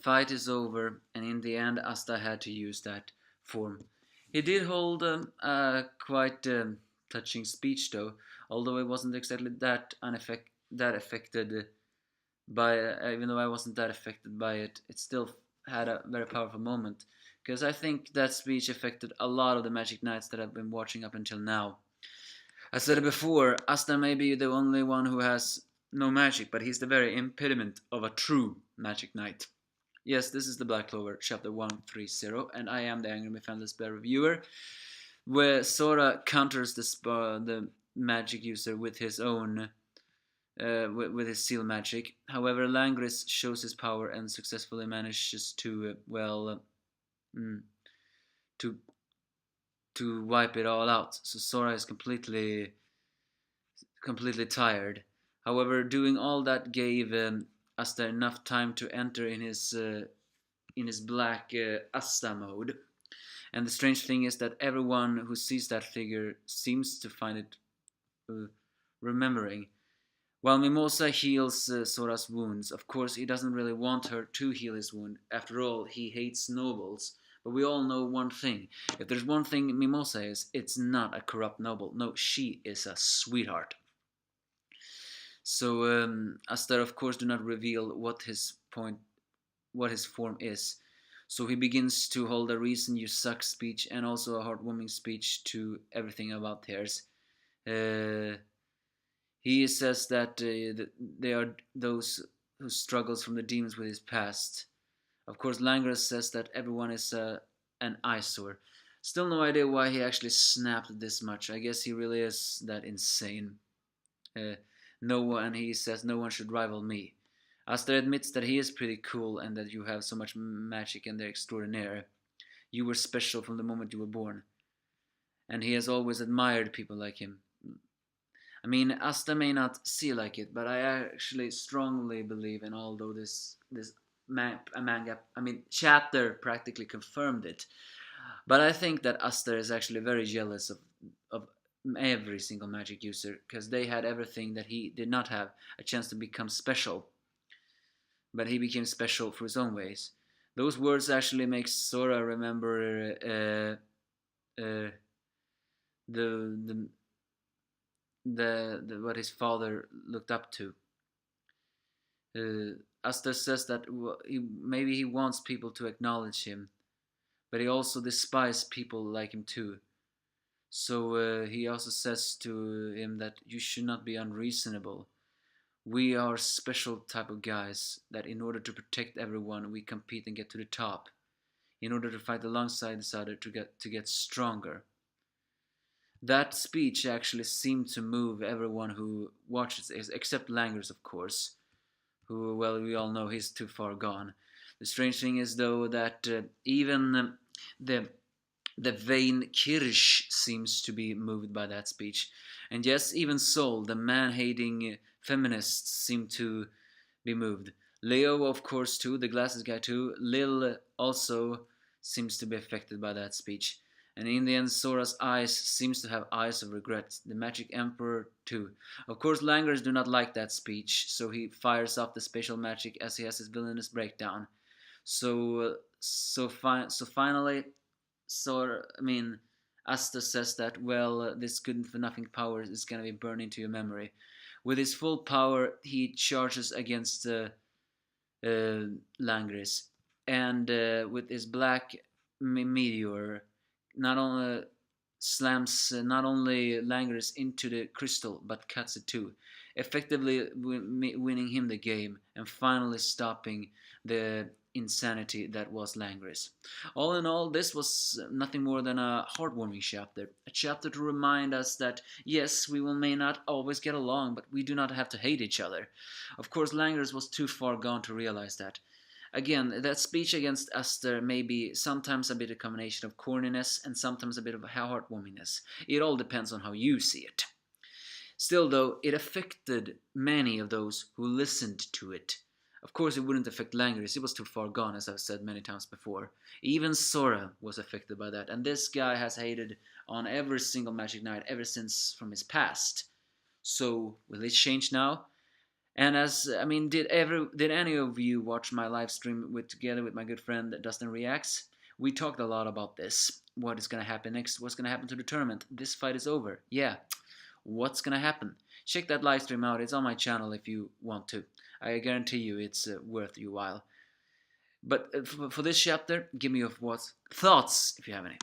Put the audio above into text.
fight is over, and in the end, Asta had to use that form. He did hold a quite touching speech, though, although it wasn't exactly that affected by. Even though I wasn't that affected by it, it still had a very powerful moment. Because I think that speech affected a lot of the Magic Knights that I've been watching up until now. I said it before, Asta may be the only one who has no magic, but he's the very impediment of a true Magic Knight. Yes, this is the Black Clover, chapter 130, and I am the Angry Fanless Bear reviewer, where Sora counters the magic user with his own, with his seal magic. However, Langris shows his power and successfully manages to, to wipe it all out. So Sora is completely tired. However, doing all that gave Asta enough time to enter in his black Asta mode. And the strange thing is that everyone who sees that figure seems to find it remembering. While Mimosa heals Sora's wounds, of course he doesn't really want her to heal his wound. After all, he hates nobles. But we all know one thing. If there's one thing Mimosa is, it's not a corrupt noble. No, she is a sweetheart. So Asta, of course, do not reveal what his form is. So he begins to hold a reason you suck speech and also a heartwarming speech to everything about theirs. He says that they are those who struggles from the demons with his past. Of course, Langris says that everyone is an eyesore. Still no idea why he actually snapped this much. I guess he really is that insane. And he says no one should rival me. Asta admits that he is pretty cool and that you have so much magic and they're extraordinary. You were special from the moment you were born. And he has always admired people like him. I mean, Asta may not see like it, but I actually strongly believe, and although this manga, chapter practically confirmed it, but I think that Asta is actually very jealous of every single magic user, because they had everything that he did not have, a chance to become special. But he became special for his own ways. Those words actually make Sora remember the what his father looked up to. Asta says that maybe he wants people to acknowledge him, but he also despises people like him too. So he also says to him that you should not be unreasonable. We are special type of guys that in order to protect everyone we compete and get to the top. In order to fight alongside each other to get stronger. That speech actually seemed to move everyone who watches it, except Langers, of course, who, well, we all know he's too far gone. The strange thing is, though, that even the vain Kirsch seems to be moved by that speech. And yes, even Sol, the man-hating feminists, seem to be moved. Leo, of course, too, the glasses guy too. Lil also seems to be affected by that speech. And in the end, Sora's eyes seems to have eyes of regret. The Magic Emperor too. Of course, Langers do not like that speech, so he fires off the spatial magic as he has his villainous breakdown. So finally, Asta says that, well, this good-for-nothing power is gonna be burned into your memory. With his full power, he charges against Langris, and with his black meteor, not only slams not only Langris into the crystal, but cuts it too, effectively winning him the game and finally stopping the insanity that was Langris. All in all, this was nothing more than a heartwarming chapter. A chapter to remind us that, yes, we may not always get along, but we do not have to hate each other. Of course, Langris was too far gone to realize that. Again, that speech against Asta may be sometimes a bit of a combination of corniness and sometimes a bit of heartwarmingness. It all depends on how you see it. Still, though, it affected many of those who listened to it. Of course, it wouldn't affect Langris, he was too far gone, as I've said many times before. Even Sora was affected by that, and this guy has hated on every single Magic Knight ever since from his past. So, will it change now? And as I mean, did any of you watch my live stream together with my good friend Dustin Reacts? We talked a lot about this. What is gonna happen next? What's gonna happen to the tournament? This fight is over. Yeah. What's gonna happen? Check that live stream out. It's on my channel if you want to. I guarantee you it's worth your while. But for this chapter, give me your thoughts if you have any.